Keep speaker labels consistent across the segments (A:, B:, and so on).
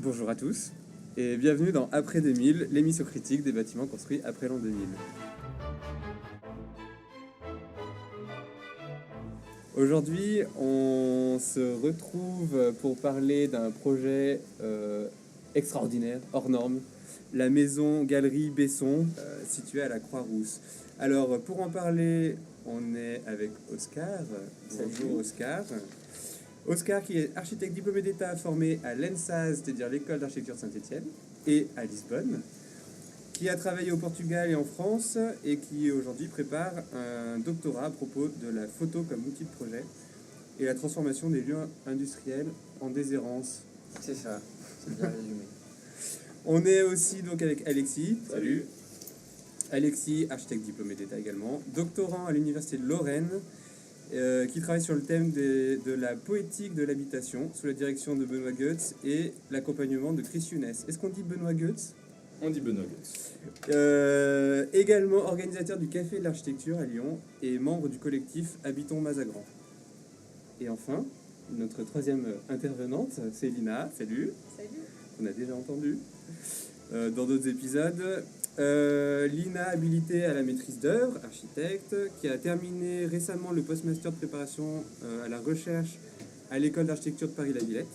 A: Bonjour à tous et bienvenue dans Après 2000, l'émission critique des bâtiments construits après l'an 2000. Aujourd'hui, on se retrouve pour parler d'un projet extraordinaire, hors norme, la maison Galerie Besson, située à la Croix-Rousse. Alors, pour en parler, on est avec Oscar. Bonjour Oscar. Oscar qui est architecte diplômé d'État formé à l'ENSAS, c'est-à-dire l'école d'architecture de Saint-Étienne, et à Lisbonne, qui a travaillé au Portugal et en France et qui aujourd'hui prépare un doctorat à propos de la photo comme outil de projet et la transformation des lieux industriels en déshérence.
B: C'est ça, c'est bien résumé.
A: On est aussi donc avec Alexis. Salut. Alexis, architecte diplômé d'État également, doctorant à l'Université de Lorraine, qui travaille sur le thème de la poétique de l'habitation sous la direction de Benoît Goetz et l'accompagnement de Chris Younes. Est-ce qu'on dit Benoît Goetz ?
C: On dit Benoît Goetz.
A: Également organisateur du Café de l'Architecture à Lyon et membre du collectif Habitons Mazagran. Et enfin, notre troisième intervenante, c'est Lina. Salut.
D: Salut.
A: On a déjà entendu dans d'autres épisodes. Lina, habilitée à la maîtrise d'œuvre, architecte, qui a terminé récemment le post-master de préparation à la recherche à l'école d'architecture de Paris-la-Villette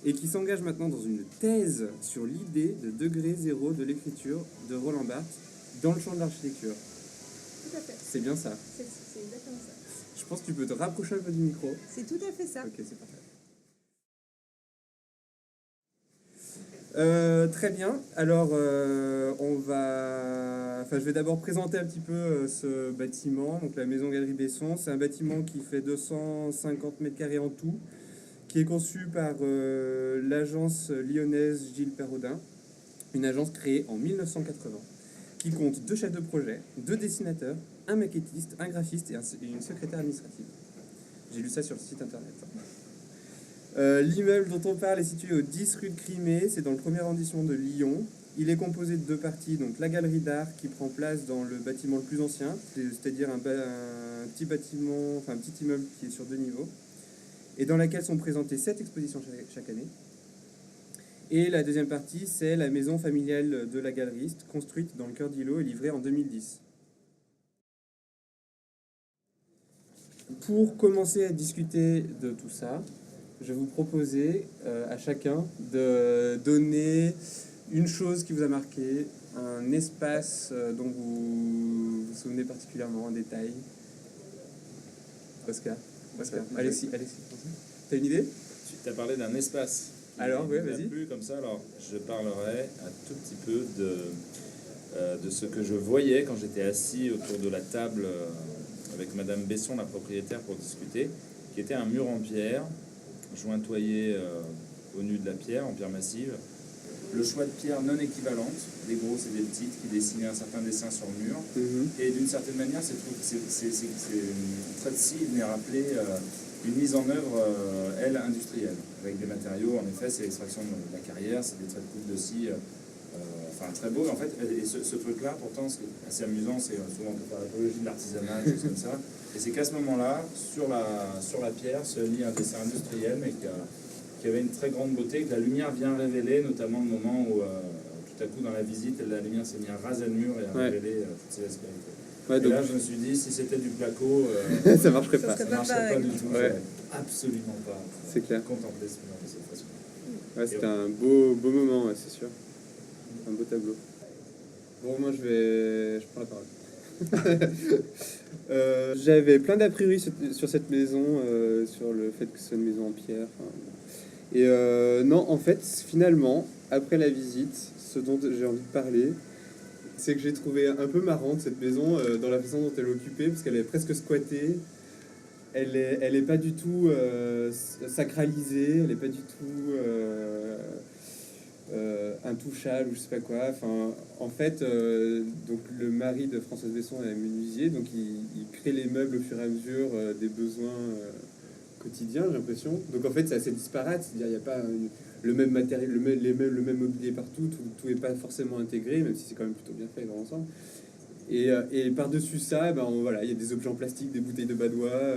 A: et qui s'engage maintenant dans une thèse sur l'idée de degré zéro de l'écriture de Roland Barthes dans le champ de l'architecture.
D: Tout à fait.
A: C'est bien ça.
D: C'est exactement ça.
A: Je pense que tu peux te rapprocher un peu du micro.
D: C'est tout à fait ça.
A: Ok, c'est parfait. Très bien. Alors, je vais d'abord présenter un petit peu ce bâtiment, donc la maison Galerie Besson. C'est un bâtiment qui fait 250 mètres carrés en tout, qui est conçu par l'agence lyonnaise Gilles Perrodin, une agence créée en 1980, qui compte 2 chefs de projet, 2 dessinateurs, un maquettiste, un graphiste et une secrétaire administrative. J'ai lu ça sur le site internet. L'immeuble dont on parle est situé au 10 rue de Crimée, c'est dans le premier arrondissement de Lyon. Il est composé de 2 parties, donc la galerie d'art qui prend place dans le bâtiment le plus ancien, c'est-à-dire un petit bâtiment, enfin un petit immeuble qui est sur 2 niveaux, et dans laquelle sont présentées 7 expositions chaque année. Et la deuxième partie, c'est la maison familiale de la galeriste, construite dans le cœur d'îlot et livrée en 2010. Pour commencer à discuter de tout ça, je vais vous proposer à chacun de donner une chose qui vous a marqué, un espace dont vous vous souvenez particulièrement en détail. Oscar. Alexis. T'as une idée ?
C: Tu as parlé d'un espace.
A: Alors, oui, vas-y.
C: Plus comme ça, alors je parlerai un tout petit peu de ce que je voyais quand j'étais assis autour de la table avec Madame Besson, la propriétaire, pour discuter, qui était un mur en pierre, jointoyé au nu de la pierre, en pierre massive. Le choix de pierres non équivalentes, des grosses et des petites, qui dessinaient un certain dessin sur le mur. Et d'une certaine manière, c'est très de ci, il venait rappeler une mise en œuvre, elle, industrielle, avec des matériaux, en effet, c'est l'extraction de la carrière, c'est des traits de coupe de scie, très beau. En fait, et ce truc-là, pourtant, ce qui est assez amusant, c'est souvent on peut faire l'apologie de l'artisanat, des choses comme ça. Et c'est qu'à ce moment-là, sur la pierre, se lit un dessin industriel, mais qui avait une très grande beauté, que la lumière vient révéler, notamment le moment où, tout à coup, dans la visite, la lumière s'est mise à raser le mur et à révéler toutes ses aspérités.
A: Ouais,
C: et là, je me suis dit, si c'était du placo,
A: ça marcherait pas.
C: Ça marcherait pas du tout.
A: Ouais.
C: Absolument pas.
A: C'est clair.
C: Contempler ce mur de cette façon.
A: Ouais, c'était un beau moment, ouais, c'est sûr. Un beau tableau. Bon, moi je prends la parole. J'avais plein d'a priori sur cette maison, sur le fait que ce soit une maison en pierre. Et non, en fait, finalement, après la visite, ce dont j'ai envie de parler, c'est que j'ai trouvé un peu marrante cette maison dans la façon dont elle est occupée, parce qu'elle est presque squattée. Elle est pas du tout sacralisée, elle est pas du tout intouchable ou je sais pas quoi. Enfin, en fait, donc le mari de Françoise Besson est menuisier, donc il crée les meubles au fur et à mesure des besoins quotidiens, j'ai l'impression. Donc en fait, c'est assez disparate, c'est-à-dire il n'y a pas le même matériel, le même mobilier partout, tout est pas forcément intégré, même si c'est quand même plutôt bien fait dans l'ensemble. Et par-dessus ça, ben, voilà, il y a des objets en plastique, des bouteilles de badois,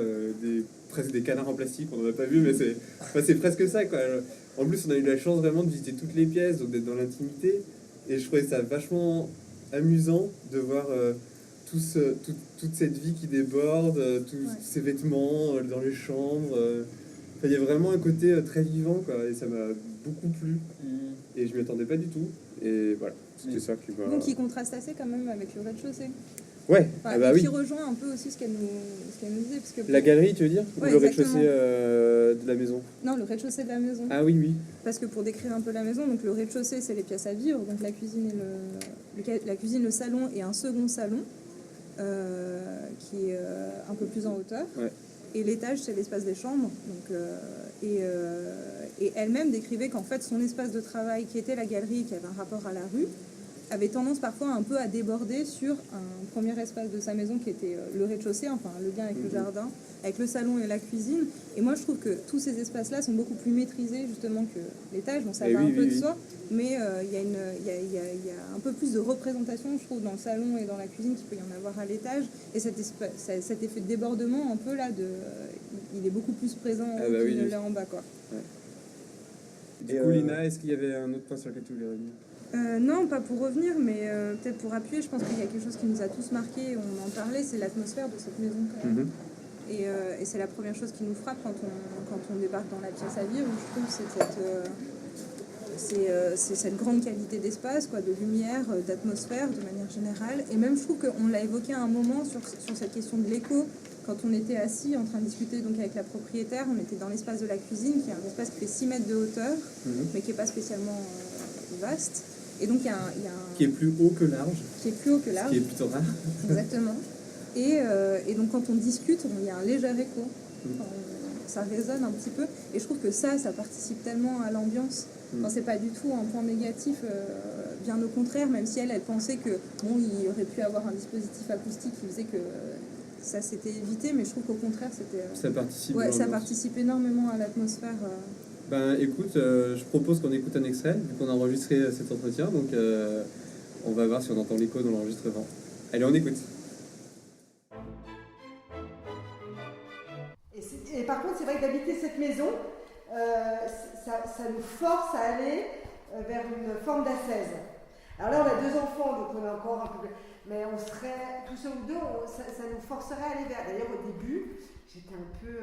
A: presque des canards en plastique, on n'en a pas vu, mais c'est presque ça, quoi. En plus, on a eu la chance vraiment de visiter toutes les pièces, donc d'être dans l'intimité. Et je trouvais ça vachement amusant de voir toute cette vie qui déborde, tous ces vêtements dans les chambres. Enfin, il y a vraiment un côté très vivant, quoi, et ça m'a beaucoup plu. Et je m'y attendais pas du tout. Et voilà, c'était ça qui m'a...
D: Donc il contraste assez quand même avec le rez-de-chaussée.
A: Ouais,
D: Enfin,
A: ah bah
D: et
A: oui.
D: qui rejoint un peu aussi ce qu'elle nous disait. Parce que
A: La galerie, tu veux dire? Ou
D: Ouais,
A: le
D: exactement.
A: rez-de-chaussée de la maison?
D: Non, le rez-de-chaussée de la maison.
A: Ah oui, oui.
D: Parce que pour décrire un peu la maison, donc le rez-de-chaussée, c'est les pièces à vivre, donc la cuisine, la cuisine, le salon et un second salon qui est un peu plus en hauteur.
A: Ouais.
D: Et l'étage, c'est l'espace des chambres. Donc, et elle-même décrivait qu'en fait, son espace de travail, qui était la galerie, qui avait un rapport à la rue, avait tendance parfois un peu à déborder sur un premier espace de sa maison qui était le rez-de-chaussée, enfin le lien avec le jardin, avec le salon et la cuisine. Et moi, je trouve que tous ces espaces-là sont beaucoup plus maîtrisés justement que l'étage. Bon, ça
A: Et
D: va
A: oui,
D: un peu
A: oui,
D: de
A: oui.
D: soi, mais il y a un peu plus de représentation, je trouve, dans le salon et dans la cuisine qu'il peut y en avoir à l'étage. Et cet effet de débordement, un peu là, il est beaucoup plus présent
A: Ah
D: qu'il
A: bah oui,
D: ne
A: oui.
D: l'est en bas, quoi.
A: Du coup, Lina, est-ce qu'il y avait un autre point sur lequel tu voulais revenir?
D: Non, pas pour revenir, mais peut-être pour appuyer. Je pense qu'il y a quelque chose qui nous a tous marqué, on en parlait, c'est l'atmosphère de cette maison quand même. Et c'est la première chose qui nous frappe quand on débarque dans la pièce à vivre. Je trouve c'est cette grande qualité d'espace, quoi, de lumière, d'atmosphère de manière générale. Et même je trouve qu'on l'a évoqué à un moment sur cette question de l'écho. Quand on était assis en train de discuter donc avec la propriétaire, on était dans l'espace de la cuisine, qui est un espace qui fait 6 mètres de hauteur, mais qui n'est pas spécialement vaste. Et donc il y a un...
A: Qui est plus haut que large.
D: Qui est plus haut que large.
A: Qui est plutôt rare.
D: Exactement. Et donc quand on discute, il y a un léger écho. Ça résonne un petit peu. Et je trouve que ça participe tellement à l'ambiance. Enfin, c'est pas du tout un point négatif, bien au contraire, même si elle pensait que bon, il aurait pu avoir un dispositif acoustique qui faisait que ça s'était évité, mais je trouve qu'au contraire, c'était...
A: Ça participe.
D: Ouais,
A: à
D: ça
A: l'ambiance.
D: participe énormément à l'atmosphère.
A: Ben écoute, je propose qu'on écoute un extrait, vu qu'on a enregistré cet entretien, donc on va voir si on entend l'écho dans l'enregistrement. Allez, on écoute.
E: Et par contre, c'est vrai que d'habiter cette maison, ça nous force à aller vers une forme d'ascèse. Alors là, on a 2 enfants, donc on est encore un peu... Mais on serait, tous seuls ou deux, ça nous forcerait à aller vers... D'ailleurs, au début, j'étais un peu...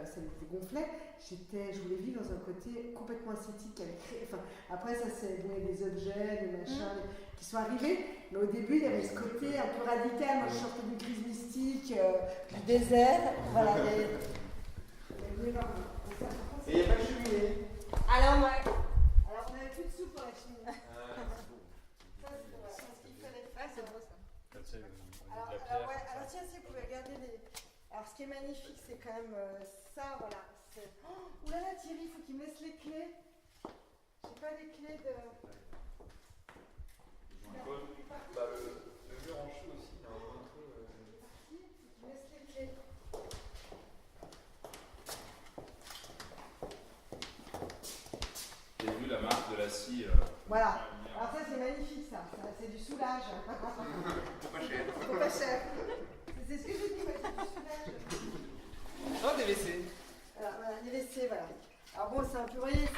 E: ça me gonflait. Je voulais vivre dans un côté complètement esthétique. Enfin, après, ça, c'est des objets, des machins qui sont arrivés. Mais au début, il y avait ce côté un peu radical. Moi, je sortais d'une crise mystique, du désert. Voilà, et il n'y a pas de cheminée. Alors, on avait plus de soupe dans la cheminée. Ça, c'est ce qu'il fallait faire. C'est beau, ça. Alors, tiens, si vous pouvez regarder les... Alors, ce qui est magnifique, c'est quand même ça, voilà. Oh, oulala, Thierry, il faut qu'il me laisse les clés. J'ai pas les clés de...
B: Le mur en chou aussi, il y a un peu...
E: Il me laisse les clés.
C: J'ai vu la marque de la scie.
E: Voilà. Alors ça, c'est magnifique, ça. C'est du soulage.
B: Pas cher.
E: C'est pas cher. C'est ce que j'ai dit, moi, c'est du soulage.
B: Oh, des WC.
E: Alors, voilà, les WC, voilà. Alors bon, c'est un peu, vous voyez,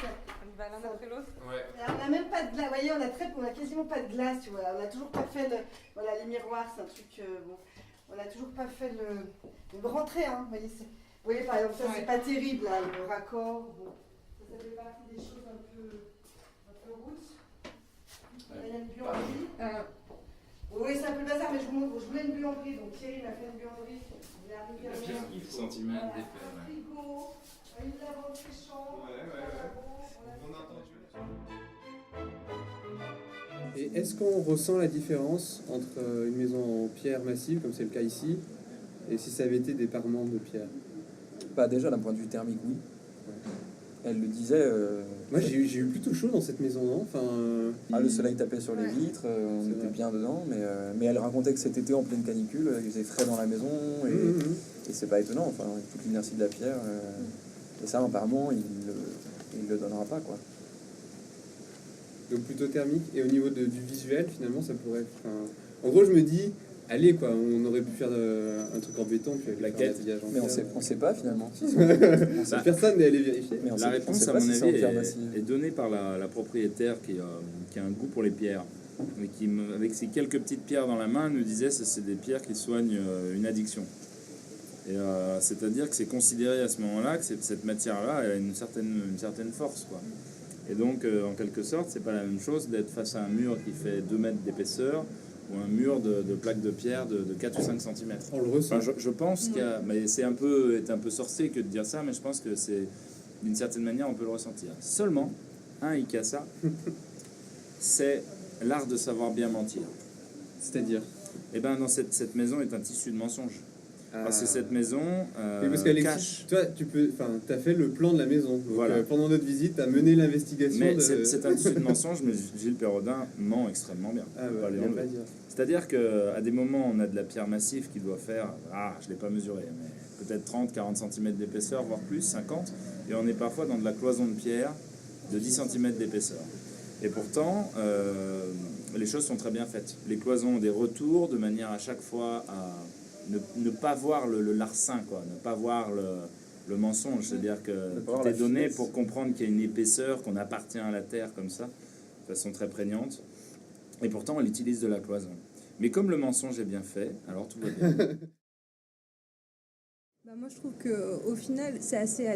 D: Une balle après l'autre.
B: Ouais.
E: on n'a même pas de glace. Vous voyez, on a quasiment pas de glace, tu vois. On n'a toujours pas fait voilà, les miroirs, c'est un truc, bon. On n'a toujours pas fait le rentrer, hein. Vous voyez, par exemple, ça, c'est pas terrible, là, le raccord. Bon. Ça fait partie des choses un peu routes. Il y a une buanderie. Oui, c'est un peu le bazar, mais je vous montre. Je voulais une buanderie, donc Thierry m'a fait une buanderie. Il est arrivé à
C: 10 cm d'épais.
E: un frigo, une lavande séchante.
A: Et est-ce qu'on ressent la différence entre une maison en pierre massive, comme c'est le cas ici, et si ça avait été des parements de pierre?
B: Bah, déjà, d'un point de vue thermique, oui. Elle le disait.
A: Moi, j'ai eu plutôt chaud dans cette maison, non? Enfin,
B: Le soleil tapait sur les vitres, on
A: C'est
B: était
A: vrai.
B: bien dedans, mais elle racontait que cet été en pleine canicule, il faisait frais dans la maison, et c'est pas étonnant, enfin, avec toute l'inertie de la pierre. Et ça, apparemment, il le donnera pas, quoi.
A: Donc plutôt thermique. Et au niveau du visuel, finalement, ça pourrait être... En gros, je me dis, aller quoi. On aurait pu faire un truc en béton puis
C: La
A: faire
C: quête.
A: l'habillage en
B: Mais
A: pierre.
B: on sait pas finalement.
A: Personne n'est allé vérifier.
B: Mais on
C: La
B: sait-
C: réponse,
B: on sait
C: à
B: pas
C: mon
B: si c'est en
C: avis,
B: pierre massive.
C: est donnée par la propriétaire qui a un goût pour les pierres. Mais qui, avec ses quelques petites pierres dans la main, nous disait que c'est des pierres qui soignent une addiction. Et c'est-à-dire que c'est considéré à ce moment-là que cette matière-là a une certaine force, quoi. Et donc, en quelque sorte, c'est pas la même chose d'être face à un mur qui fait 2 mètres d'épaisseur ou un mur de plaques de pierre de 4 ou 5 cm.
A: On le ressent.
C: Enfin, je pense qu'il y a... Mais c'est un peu sorcier que de dire ça, mais je pense que c'est... D'une certaine manière, on peut le ressentir. Seulement, Ikasa, c'est l'art de savoir bien mentir.
A: C'est-à-dire.
C: Et bien, dans cette maison est un tissu de mensonges. Parce que cette maison
A: Oui, parce qu'Alexis,
C: cache...
A: toi, t'as fait le plan de la maison. Donc,
C: Voilà.
A: pendant notre visite, t'as mené l'investigation.
C: Mais
A: de...
C: c'est un tissu de mensonges, mais Gilles Perrodin ment extrêmement bien.
A: Ah
C: On peut
A: ouais,
C: pas lui
A: il y a
C: enlever.
A: pas à dire.
C: C'est-à-dire qu'à des moments, on a de la pierre massive qui doit faire, je ne l'ai pas mesuré, mais peut-être 30-40 cm d'épaisseur, voire plus, 50. Et on est parfois dans de la cloison de pierre de 10 cm d'épaisseur. Et pourtant, les choses sont très bien faites. Les cloisons ont des retours de manière à chaque fois à ne pas voir le larcin, quoi, ne pas voir le mensonge. C'est-à-dire que
B: voir
C: tout
B: la
C: est donné
B: finesse.
C: pour comprendre qu'il y a une épaisseur, qu'on appartient à la terre comme ça, de façon très prégnante. Et pourtant, elle utilise de la cloison. Mais comme le mensonge est bien fait, alors tout va bien.
D: Moi, je trouve qu'au final, c'est assez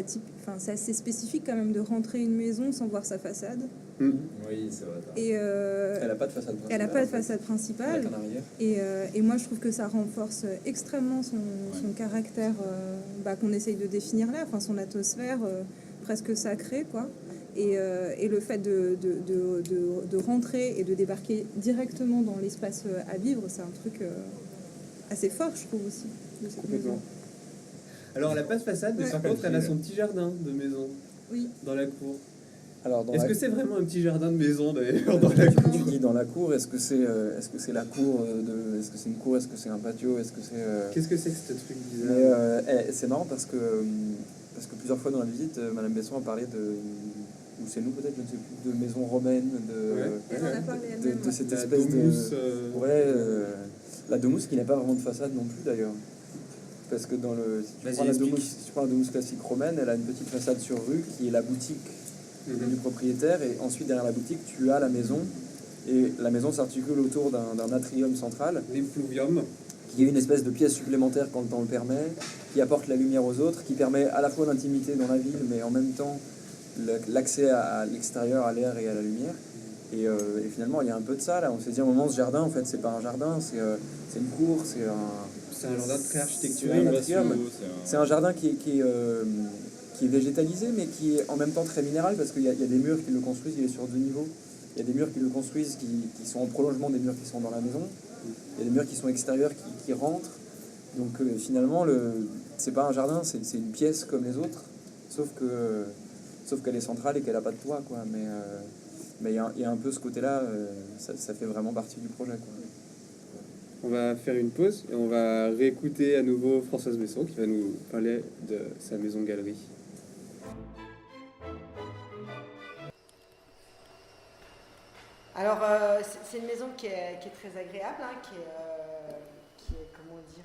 D: c'est assez spécifique quand même de rentrer une maison sans voir sa façade.
C: Oui, c'est vrai.
D: Et
B: Elle n'a pas de façade principale.
D: elle n'a pas de
B: en fait.
D: façade principale.
B: Avec un arrière.
D: Et moi, je trouve que ça renforce extrêmement son caractère qu'on essaye de définir là, enfin son atmosphère presque sacrée, quoi. Et le fait de rentrer et de débarquer directement dans l'espace à vivre, c'est un truc assez fort, je trouve aussi, de cette
A: Complètement.
D: maison.
A: Alors, elle n'a pas de façade, mais
D: Ouais.
A: par contre, elle a son petit jardin de maison
D: Oui.
A: dans la cour.
B: Alors, dans
A: Est-ce
B: la-
A: que c'est vraiment un petit jardin de maison d'ailleurs dans la cour?
B: Tu dis dans la cour, est-ce que c'est la cour est-ce que c'est une cour, est-ce que c'est un patio, est-ce que c'est
A: Qu'est-ce que c'est que ce truc bizarre?
B: mais c'est marrant parce que plusieurs fois dans la visite, Madame Besson a parlé ou c'est nous peut-être, je ne sais plus, de maisons romaines,
D: Elle en a parlé elle-même.
B: de cette
A: La
B: espèce
A: domus,
B: de la domus qui n'a pas vraiment de façade non plus d'ailleurs. Parce que si tu
A: Vas-y,
B: prends la
A: explique.
B: domus, si tu prends la domus classique romaine, elle a une petite façade sur rue qui est la boutique du propriétaire, et ensuite derrière la boutique tu as la maison, et la maison s'articule autour d'un atrium central
A: L'impluvium.
B: qui est une espèce de pièce supplémentaire quand le temps le permet, qui apporte la lumière aux autres, qui permet à la fois l'intimité dans la ville, mais en même temps l'accès à l'extérieur, à l'air et à la lumière. Et finalement, il y a un peu de ça là. On s'est dit à un moment, ce jardin, en fait, c'est pas un jardin, c'est une cour, c'est
A: C'est un jardin très
B: c'est
A: architectural.
B: un atrium. C'est un jardin qui est végétalisé, mais qui est en même temps très minéral, parce qu'il y a des murs qui le construisent, il est sur 2 niveaux. Il y a des murs qui le construisent qui sont en prolongement des murs qui sont dans la maison. Il y a des murs qui sont extérieurs qui rentrent. Donc finalement, c'est pas un jardin, c'est une pièce comme les autres, sauf qu'elle est centrale et qu'elle n'a pas de toit, quoi. Mais il y a un peu ce côté-là, ça fait vraiment partie du projet, quoi.
A: On va faire une pause et on va réécouter à nouveau Françoise Besson qui va nous parler de sa maison galerie.
E: Alors, c'est une maison qui est très agréable, hein, qui est, comment dire,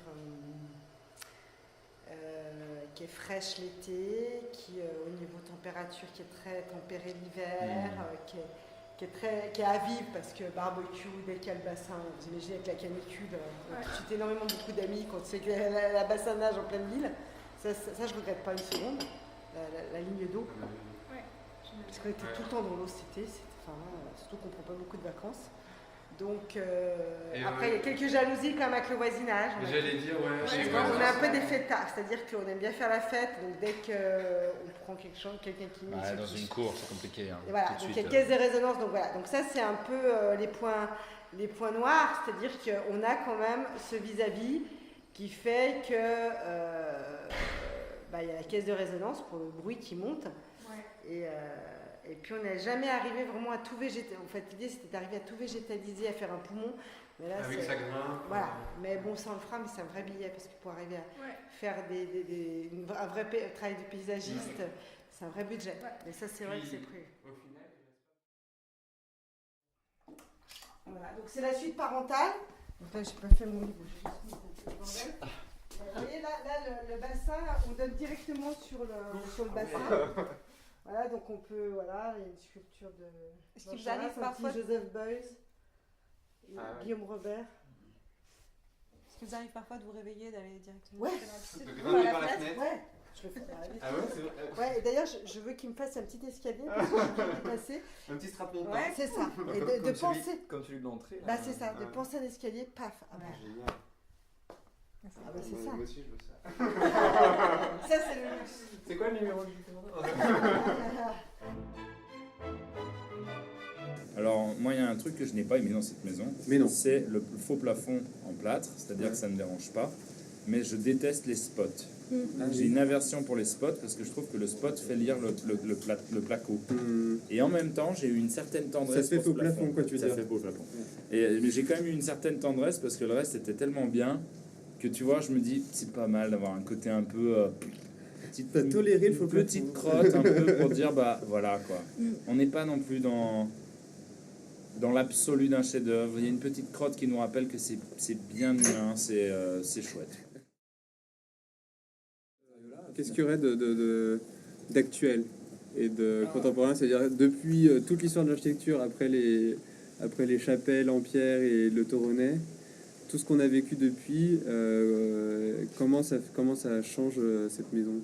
E: qui est fraîche l'été, qui, au niveau température, qui est très tempérée l'hiver, qui est à vivre parce que barbecue, dès qu'il y a le bassin, vous imaginez avec la canicule, on a tout de suite énormément beaucoup d'amis quand c'est que la bassin nage en pleine ville. Ça je regrette pas une seconde, la ligne d'eau. Parce qu'on était tout le temps dans l'eau cet été, surtout qu'on ne prend pas beaucoup de vacances. Donc après, il y a quelques jalousies quand même avec le voisinage.
F: J'allais dire, ouais.
E: On est un peu des fêtards, c'est-à-dire qu'on aime bien faire la fête, donc dès qu'on prend quelqu'un qui met
F: Dans une cour, c'est compliqué. Hein,
E: et voilà,
F: tout de
E: donc il
F: suite,
E: y a caisse des résonances, donc voilà. Donc ça, c'est un peu les points noirs, c'est-à-dire qu'on a quand même ce vis-à-vis qui fait que il y a la caisse de résonance pour le bruit qui monte. Et puis on n'est jamais arrivé vraiment à tout végétaliser. En fait, l'idée c'était d'arriver à tout végétaliser, à faire un poumon. Mais là,
F: avec sa grimpe.
E: Voilà. Mais bon, ça on le fera, mais c'est un vrai billet parce que pour arriver à faire un vrai travail de paysagiste, c'est un vrai budget. Mais ça, c'est vrai que c'est prévu. Voilà. Donc c'est la suite parentale. Donc là, j'ai pas fait mon livre, j'ai juste mis un peu de bordel. Vous voyez, là le bassin, on donne directement sur le bassin. Voilà, donc on peut, voilà, il y a une sculpture de
D: Est-ce qu'il vous
E: Jean
D: arrive
E: Charest, un
D: parfois
E: petit Joseph Beuys,
F: Ah ouais.
E: Guillaume Robert.
D: Est-ce qu'il vous arrive parfois de vous réveiller, d'aller directement
E: Ouais.
D: sur la piscine,
F: De
D: par
F: grimper
D: la
F: par la
D: fenêtre?
F: fenêtre.
E: Ouais, je le fais.
F: Ah ouais, c'est vrai.
E: Ouais, et d'ailleurs, je veux qu'il me fasse un petit escalier parce que j'ai dépassé.
F: Un petit strap montant.
E: Ouais, c'est ça. Et de penser.
B: Comme celui de l'entrée.
E: Bah, c'est ça, de penser un escalier, paf. Ah bah,
F: Génial.
E: ah bah, c'est ça.
F: Moi aussi, je veux ça.
E: Ça, c'est le luxe.
F: C'est quoi le numéro du
C: Alors, moi, il y a un truc que je n'ai pas aimé dans cette maison.
A: Mais non.
C: C'est le faux plafond en plâtre, c'est-à-dire que ça ne me dérange pas. Mais je déteste les spots. J'ai une aversion pour les spots parce que je trouve que le spot fait lire le placo. Et en même temps, j'ai eu une certaine tendresse.
A: Ça fait
C: pour ce
A: faux plafond, quoi, tu veux
C: Ça
A: dire.
C: fait faux plafond. Mais j'ai quand même eu une certaine tendresse parce que le reste était tellement bien que tu vois, je me dis, c'est pas mal d'avoir un côté un peu.
A: T'as toléré le faux plafond.
C: Petite crotte un peu pour dire, bah voilà quoi. On n'est pas non plus dans l'absolu d'un chef-d'œuvre. Il y a une petite crotte qui nous rappelle que c'est bien humain, c'est chouette.
A: Qu'est-ce qu'il y aurait d'actuel et de contemporain? C'est-à-dire depuis toute l'histoire de l'architecture, après les chapelles en pierre et le Toronnais, tout ce qu'on a vécu depuis, comment ça change cette maison?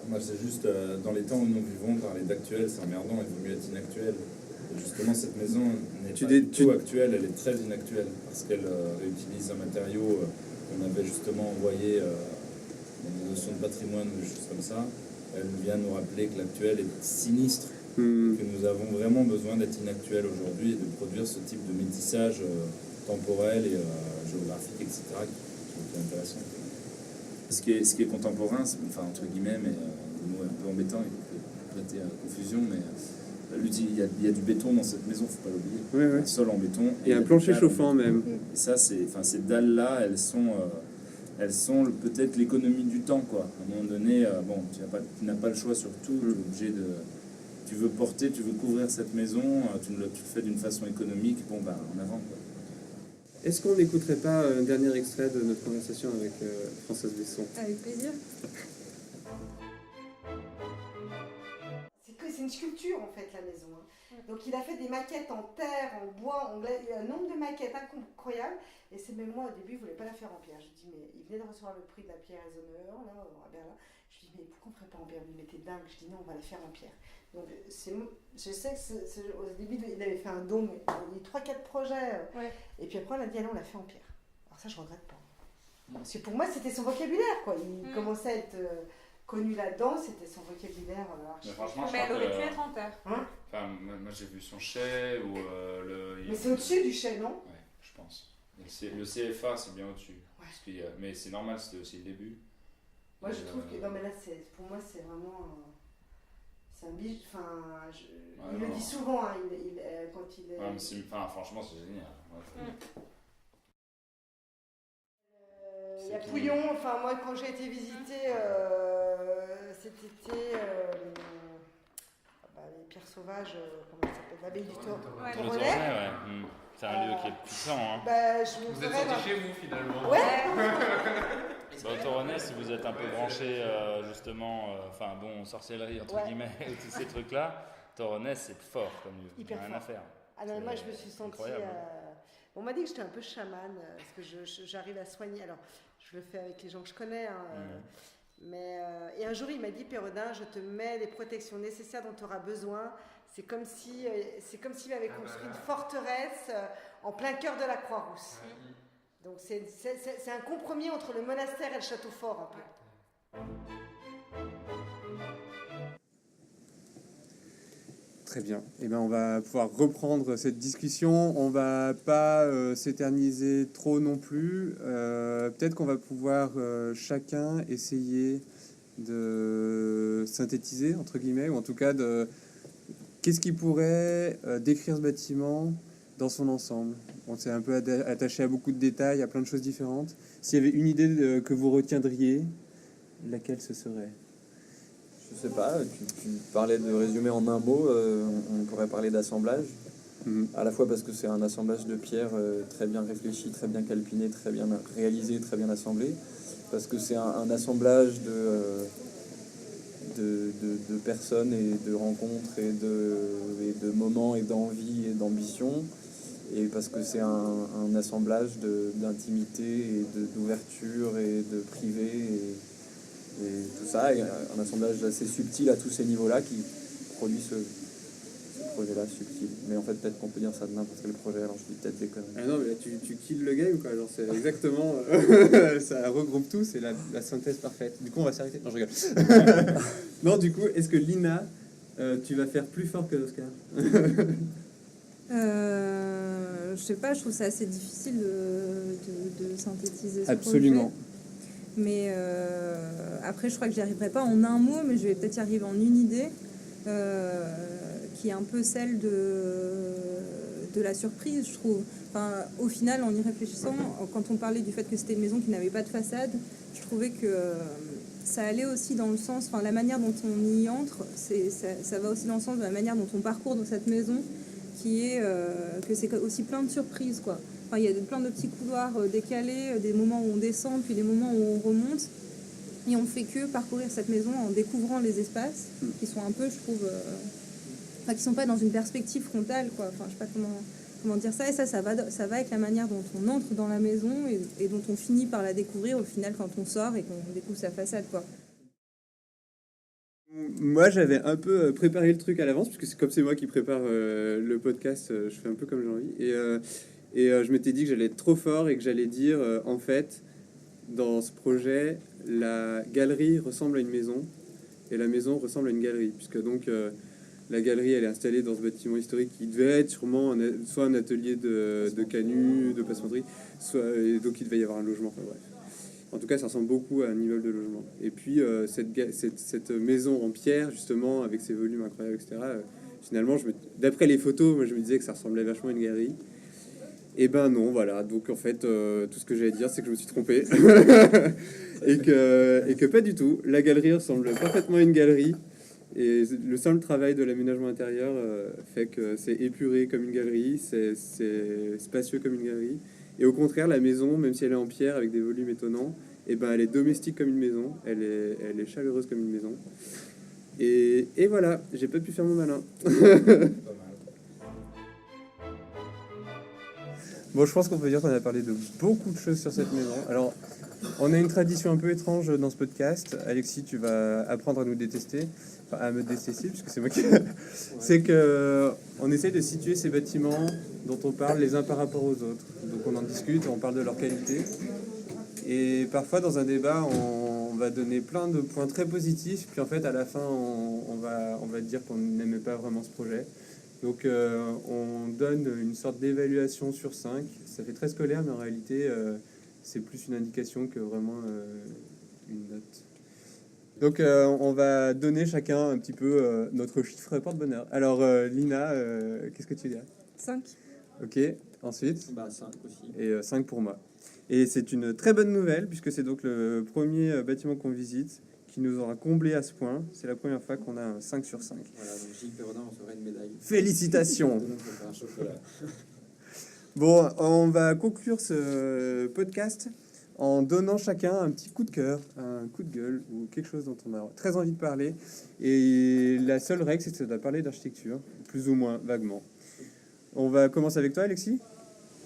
C: Moi, c'est juste dans les temps où nous vivons, parler d'actuel, c'est emmerdant, il vaut mieux être inactuel. Et justement, cette maison n'est pas du tout actuelle, elle est très inactuelle parce qu'elle réutilise un matériau qu'on avait justement envoyé dans des notions de patrimoine ou des choses comme ça. Elle vient nous rappeler que l'actuel est sinistre, que nous avons vraiment besoin d'être inactuel aujourd'hui et de produire ce type de métissage temporel et géographique, etc., qui est intéressant. Ce qui est contemporain, enfin entre guillemets, mais le mot est un peu embêtant, il peut prêter à confusion, mais il y a du béton dans cette maison, faut pas l'oublier.
A: Ouais.
C: Un sol en béton.
A: Et un plancher chauffant même.
C: Et ça, ces dalles-là, elles sont peut-être l'économie du temps, quoi. À un moment donné, bon, tu n'as pas le choix sur tout, tu es obligé de... Tu veux couvrir cette maison, tu le fais d'une façon économique, bon, bah, en avant, quoi.
A: Est-ce qu'on n'écouterait pas un dernier extrait de notre conversation avec Françoise Besson?
D: Avec plaisir.
E: C'est une sculpture en fait la maison. Donc il a fait des maquettes en terre, en bois, il y a un nombre de maquettes incroyable. Et c'est même moi au début, il ne voulait pas la faire en pierre. Je dis mais il venait de recevoir le prix de la pierre Eisenhower là à Berlin. Je dis mais pourquoi on ne ferait pas en pierre? Il me mettait dingue. Je dis non, on va la faire en pierre. Donc je sais que au début il avait fait un dôme, il a eu 3-4 projets. Et puis après on a dit allez on l'a fait en pierre. Alors ça je regrette pas. Parce que pour moi c'était son vocabulaire quoi. Il commençait à être connu là-dedans, c'était son vocabulaire.
C: Mais franchement,
D: Mais elle aurait pu être en terre.
C: Enfin, moi j'ai vu son chai ou
E: Mais c'est au-dessus du chai, non?
C: Ouais, je pense. Le CFA, c'est bien au-dessus.
E: Ouais.
C: Mais c'est normal, c'était aussi le début.
E: Moi je trouve que. Non, mais là, pour moi, c'est vraiment. C'est un bijou. Enfin, il le dit souvent, hein, quand il est.
C: Ouais, mais franchement, c'est génial.
E: Il y a Pouillon, enfin moi quand j'ai été visiter cet été les pierres sauvages, comment ça s'appelle, l'abbaye du Toronnais.
C: C'est un lieu qui est puissant. Hein.
F: Vous êtes sortis chez vous finalement.
E: Ouais.
C: Au Toronnais, si vous êtes un peu branché justement, sorcellerie entre guillemets, tous ces trucs-là, Toronnais c'est fort comme lieu.
E: Hyper
C: rien
E: fort.
C: à faire.
E: Ah non, moi je me suis sentie. On m'a dit que j'étais un peu chamane parce que j'arrive à soigner. Alors je le fais avec les gens que je connais. Mais, et un jour il m'a dit Pérodin, je te mets les protections nécessaires dont tu auras besoin. C'est comme s'il avait construit une forteresse en plein cœur de la Croix-Rousse. Donc c'est un compromis entre le monastère et le château fort un peu.
A: Très bien. Eh ben, on va pouvoir reprendre cette discussion. On va pas s'éterniser trop non plus. Peut-être qu'on va pouvoir chacun essayer de synthétiser, entre guillemets, ou en tout cas qu'est-ce qui pourrait décrire ce bâtiment dans son ensemble. On s'est un peu attaché à beaucoup de détails, à plein de choses différentes. S'il y avait une idée que vous retiendriez, laquelle ce serait?
B: Je sais pas, tu parlais de résumer en un mot, on pourrait parler d'assemblage. À la fois parce que c'est un assemblage de pierres très bien réfléchi, très bien calpiné, très bien réalisé, très bien assemblé. Parce que c'est un assemblage de personnes et de rencontres et de moments et d'envie et d'ambition. Et parce que c'est un assemblage d'intimité et d'ouverture et de privé et tout ça. Et un assemblage assez subtil à tous ces niveaux-là qui produit ce projet-là subtil. Mais en fait, peut-être qu'on peut dire ça de n'importe quel projet, alors je dis peut-être des conneries.
A: Ah non, mais là, tu kills le game, quoi. Genre, c'est exactement. Ça regroupe tout, c'est la synthèse parfaite. Du coup, on va s'arrêter. Non, je rigole. Non, du coup, est-ce que Lina, tu vas faire plus fort que Oscar?
D: Je sais pas, je trouve ça assez difficile de synthétiser ce
A: Absolument.
D: projet. Mais après, je crois que j'y arriverai pas en un mot, mais je vais peut-être y arriver en une idée, qui est un peu celle de la surprise, je trouve. Enfin, au final, en y réfléchissant, quand on parlait du fait que c'était une maison qui n'avait pas de façade, je trouvais que ça allait aussi dans le sens, enfin, la manière dont on y entre, ça va aussi dans le sens de la manière dont on parcourt dans cette maison, qui est que c'est aussi plein de surprises, quoi. Enfin, il y a plein de petits couloirs décalés, des moments où on descend, puis des moments où on remonte. Et on fait que parcourir cette maison en découvrant les espaces, qui sont un peu, je trouve... Enfin, qui sont pas dans une perspective frontale, quoi. Enfin, je sais pas comment dire ça. Et ça va avec la manière dont on entre dans la maison et dont on finit par la découvrir au final quand on sort et qu'on découvre sa façade, quoi.
A: Moi, j'avais un peu préparé le truc à l'avance, puisque c'est moi qui prépare le podcast, je fais un peu comme j'ai envie. Et je m'étais dit que j'allais être trop fort et que j'allais dire, en fait, dans ce projet, la galerie ressemble à une maison et la maison ressemble à une galerie, puisque donc la galerie, elle est installée dans ce bâtiment historique qui devait être sûrement soit un atelier de canut, de passementerie, et donc il devait y avoir un logement, enfin bref. En tout cas, ça ressemble beaucoup à un immeuble de logement. Et puis, cette maison en pierre, justement, avec ses volumes incroyables, etc., finalement, d'après les photos, moi, je me disais que ça ressemblait vachement à une galerie. Et ben non, voilà. Donc, en fait, tout ce que j'allais dire, c'est que je me suis trompé. et que pas du tout. La galerie ressemble parfaitement à une galerie. Et le simple travail de l'aménagement intérieur fait que c'est épuré comme une galerie, c'est spacieux comme une galerie. Et au contraire, la maison, même si elle est en pierre avec des volumes étonnants, et ben elle est domestique comme une maison, elle est chaleureuse comme une maison. Et voilà, j'ai pas pu faire mon malin. Bon, je pense qu'on peut dire qu'on a parlé de beaucoup de choses sur cette maison. Alors, on a une tradition un peu étrange dans ce podcast. Alexis, tu vas apprendre à nous détester, enfin à me détester, puisque c'est moi qui... C'est que on essaie de situer ces bâtiments dont on parle les uns par rapport aux autres. Donc on en discute, on parle de leur qualité. Et parfois, dans un débat, on va donner plein de points très positifs, puis en fait, à la fin, on va dire qu'on n'aimait pas vraiment ce projet. Donc on donne une sorte d'évaluation sur 5. Ça fait très scolaire, mais en réalité, c'est plus une indication que vraiment une note. Donc on va donner chacun un petit peu notre chiffre porte-bonheur. Alors Lina, qu'est-ce que tu dis?
D: 5.
A: Ok, ensuite
B: 5 aussi.
A: et 5 pour moi. Et c'est une très bonne nouvelle, puisque c'est donc le premier bâtiment qu'on visite qui nous aura comblé à ce point. C'est la première fois qu'on a un 5 sur 5.
B: Voilà, donc Gilles Perrodin recevrait une médaille.
A: Félicitations.
B: Un chocolat.
A: Bon, on va conclure ce podcast en donnant chacun un petit coup de cœur, un coup de gueule ou quelque chose dont on a très envie de parler. Et la seule règle, c'est que ça doit parler d'architecture, plus ou moins vaguement. On va commencer avec toi, Alexis.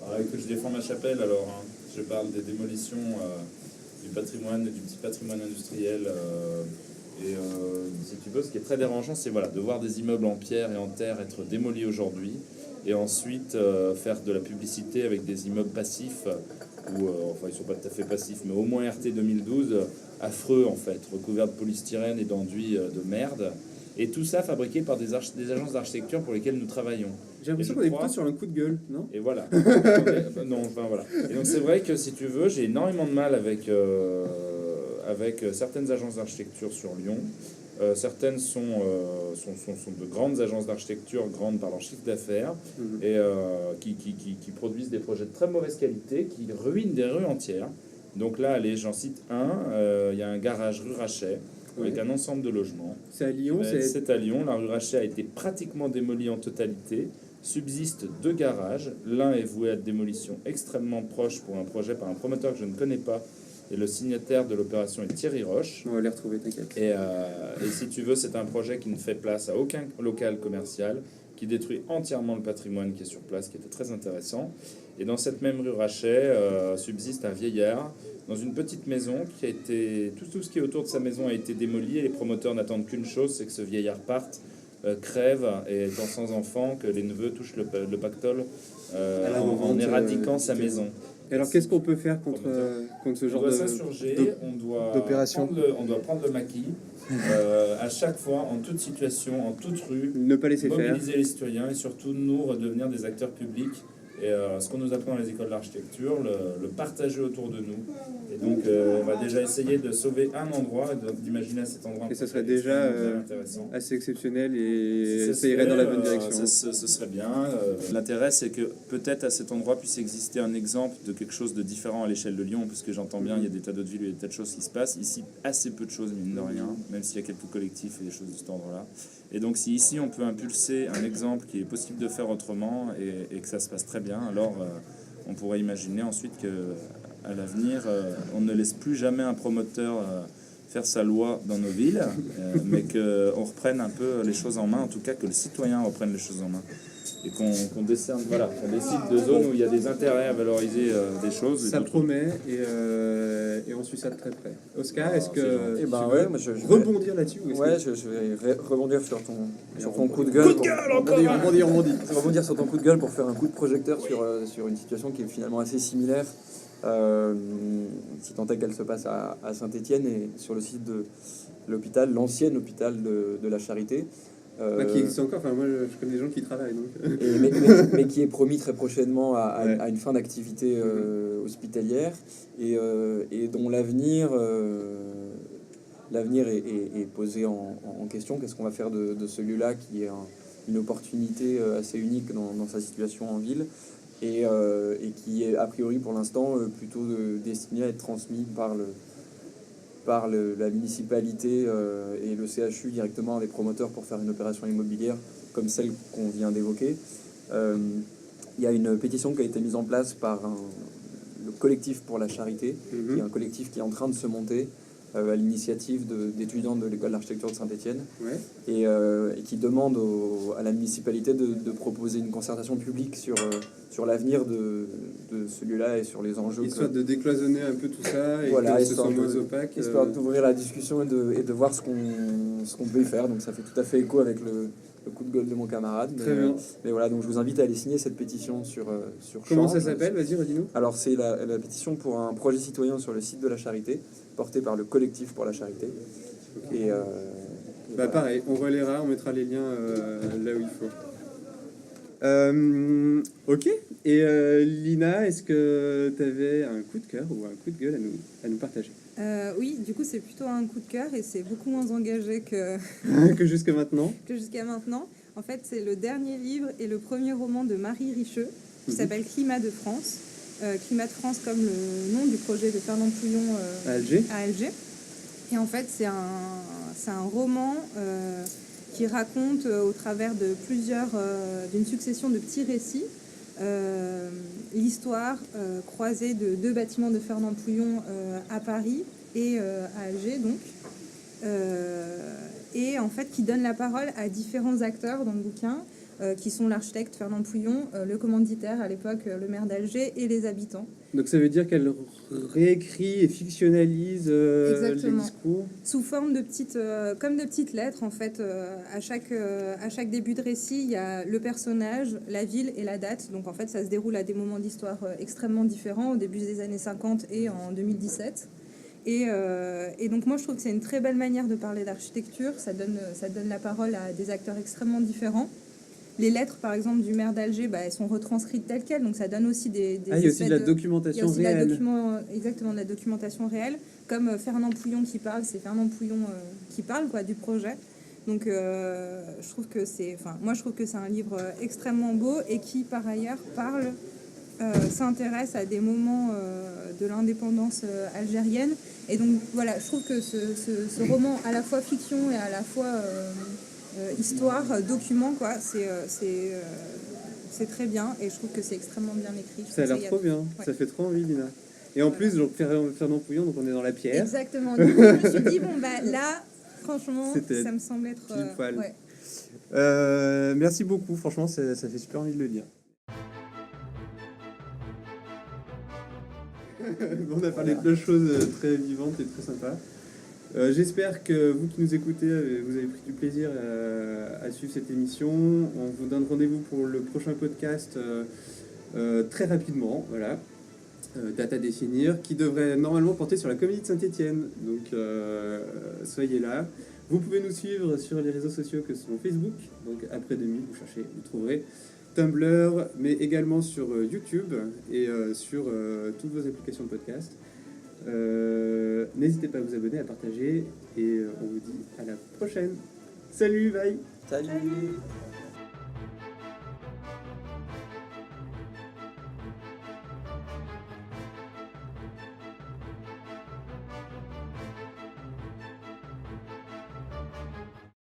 C: Alors, écoute, je défends ma chapelle alors. Hein. Je parle des démolitions du patrimoine, du petit patrimoine industriel. Si tu veux, ce qui est très dérangeant, c'est voilà, de voir des immeubles en pierre et en terre être démolis aujourd'hui. Et ensuite faire de la publicité avec des immeubles passifs, ou enfin ils sont pas tout à fait passifs, mais au moins RT 2012, affreux en fait, recouverts de polystyrène et d'enduit de merde. Et tout ça fabriqué par des agences d'architecture pour lesquelles nous travaillons.
A: J'ai l'impression qu'on est plutôt sur un coup de gueule, non?
C: Et voilà. Non, enfin voilà. Et donc c'est vrai que si tu veux, j'ai énormément de mal avec certaines agences d'architecture sur Lyon. Certaines sont de grandes agences d'architecture, grandes par leur chiffre d'affaires, et qui produisent des projets de très mauvaise qualité, qui ruinent des rues entières. Donc là, allez, j'en cite un. Il y a un garage rue Rachet, avec un ensemble de logements.
A: C'est à Lyon.
C: C'est à Lyon. La rue Rachet a été pratiquement démolie en totalité. subsistent 2 garages. L'un est voué à démolition extrêmement proche pour un projet par un promoteur que je ne connais pas. Et le signataire de l'opération est Thierry Roche.
A: On va les retrouver, t'inquiète.
C: Et si tu veux, c'est un projet qui ne fait place à aucun local commercial, qui détruit entièrement le patrimoine qui est sur place, qui était très intéressant. Et dans cette même rue Rachet subsiste un vieillard dans une petite maison qui a été... Tout ce qui est autour de sa maison a été démoli et les promoteurs n'attendent qu'une chose, c'est que ce vieillard parte, crève et étant sans enfant, que les neveux touchent le pactole en éradiquant sa maison.
A: Et alors, qu'est-ce qu'on peut faire contre ce genre
C: on doit s'insurger,
A: d'opération.
C: on doit prendre le maquis à chaque fois, en toute situation, en toute rue,
A: Ne pas laisser faire.
C: mobiliser les citoyens et surtout nous redevenir des acteurs publics. Et ce qu'on nous apprend dans les écoles d'architecture, le partager autour de nous. Et donc, on va déjà essayer de sauver un endroit, d'imaginer à cet endroit.
A: Et ça serait déjà
C: intéressant.
A: assez exceptionnel et
C: Si
A: ça irait dans la bonne direction.
C: Ce serait bien. L'intérêt, c'est que peut-être à cet endroit puisse exister un exemple de quelque chose de différent à l'échelle de Lyon, parce que j'entends bien, il y a des tas d'autres villes où il y a des tas de choses qui se passent. Ici, assez peu de choses, mine de rien, même s'il y a quelques collectifs et des choses de cet ordre-là. Et donc, si ici, on peut impulser un exemple qui est possible de faire autrement et que ça se passe très bien, alors on pourrait imaginer ensuite qu'à l'avenir, on ne laisse plus jamais un promoteur faire sa loi dans nos villes, mais qu'on reprenne un peu les choses en main, en tout cas que le citoyen reprenne les choses en main. Et qu'on décerne, voilà, qu'on décide de zones où il y a des intérêts à valoriser des choses.
A: Ça promet et on suit ça de très près. Oscar, est-ce que
B: Eh ben
A: tu
B: ouais,
A: veux
B: moi je vais
A: rebondir là-dessus ou est-ce
B: Ouais,
A: que-
B: je vais rebondir sur ton coup de gueule. Rebondir sur ton coup de gueule pour faire un coup de projecteur sur une situation qui est finalement assez similaire, si tant est qu'elle se passe à Saint-Étienne et sur le site de l'hôpital, l'ancien hôpital de la Charité.
A: Qui existe encore, enfin moi je connais des gens qui y travaillent donc.
B: Mais qui est promis très prochainement à une fin d'activité hospitalière et dont l'avenir est posé en question. Qu'est-ce qu'on va faire de ce lieu-là qui est une opportunité assez unique dans sa situation en ville et qui est a priori pour l'instant plutôt destiné à être transmis par la municipalité et le CHU directement à des promoteurs pour faire une opération immobilière comme celle qu'on vient d'évoquer. Il y a une pétition qui a été mise en place par le collectif pour la charité, qui est un collectif qui est en train de se monter à l'initiative d'étudiants de l'école d'architecture de Saint-Étienne, et qui demande à la municipalité de proposer une concertation publique sur l'avenir de ce lieu-là et sur les enjeux.
A: Histoire de décloisonner un peu tout ça et
B: voilà,
A: que ce soit moins opaque.
B: Histoire d'ouvrir la discussion et de voir ce qu'on peut y faire. Donc ça fait tout à fait écho avec le coup de gueule de mon camarade.
A: Très bien.
B: Mais voilà, donc je vous invite à aller signer cette pétition sur
A: Comment
B: Change.
A: ça s'appelle? Vas-y, redis-nous.
B: Alors c'est la pétition pour un projet citoyen sur le site de la Charité, porté par le collectif pour la Charité. Et
A: pareil, on relaiera, on mettra les liens là où il faut. Ok. Et Lina, est-ce que tu avais un coup de cœur ou un coup de gueule à nous partager?
D: Oui, du coup, c'est plutôt un coup de cœur et c'est beaucoup moins engagé que
A: que jusqu'à maintenant.
D: En fait, c'est le dernier livre et le premier roman de Marie Richeux qui s'appelle Climat de France. Climat de France comme le nom du projet de Fernand Pouillon
A: À Alger.
D: Et en fait, c'est un roman qui raconte au travers de d'une succession de petits récits l'histoire croisée de 2 bâtiments de Fernand Pouillon à Paris et à Alger donc et en fait qui donne la parole à différents acteurs dans le bouquin qui sont l'architecte Fernand Pouillon, le commanditaire à l'époque, le maire d'Alger et les habitants.
A: Donc ça veut dire qu'elle réécrit et fictionnalise les discours
D: Sous forme de petites lettres en fait. À chaque début de récit, il y a le personnage, la ville et la date. Donc en fait, ça se déroule à des moments d'histoire extrêmement différents au début des années 50 et en 2017. Et donc moi je trouve que c'est une très belle manière de parler d'architecture. Ça donne la parole à des acteurs extrêmement différents. Les lettres, par exemple, du maire d'Alger, elles sont retranscrites telles quelles, donc ça donne aussi des
A: il y a aussi de la documentation réelle.
D: Exactement, de la documentation réelle. Comme Fernand Pouillon qui parle, c'est Fernand Pouillon qui parle du projet. Donc je trouve que c'est un livre extrêmement beau et qui, par ailleurs, s'intéresse à des moments de l'indépendance algérienne. Et donc voilà, je trouve que ce roman, à la fois fiction et à la fois histoire, document, c'est très bien et je trouve que c'est extrêmement bien écrit. Je
A: Ça a
D: trouve
A: l'air
D: y
A: trop bien,
D: Ouais.
A: ça fait trop envie, Lina. Et en plus, donc, Fernand Pouillon, donc on est dans la pierre.
D: Exactement. Du coup, je me suis dit, bon, bah là, franchement,
A: C'était
D: ça me semble être.
A: pile poil.
D: Ouais.
A: Merci beaucoup, franchement, ça fait super envie de le lire. On a parlé de plein de choses très vivantes et très sympas. J'espère que vous qui nous écoutez, vous avez pris du plaisir à suivre cette émission. On vous donne rendez-vous pour le prochain podcast très rapidement, voilà. Date à définir, qui devrait normalement porter sur la Comédie de Saint-Étienne. Donc soyez là. Vous pouvez nous suivre sur les réseaux sociaux que sont Facebook, donc après 2000, vous cherchez, vous trouverez. Tumblr, mais également sur YouTube et sur toutes vos applications de podcast. N'hésitez pas à vous abonner, à partager et on vous dit à la prochaine. Salut, bye.
B: Salut.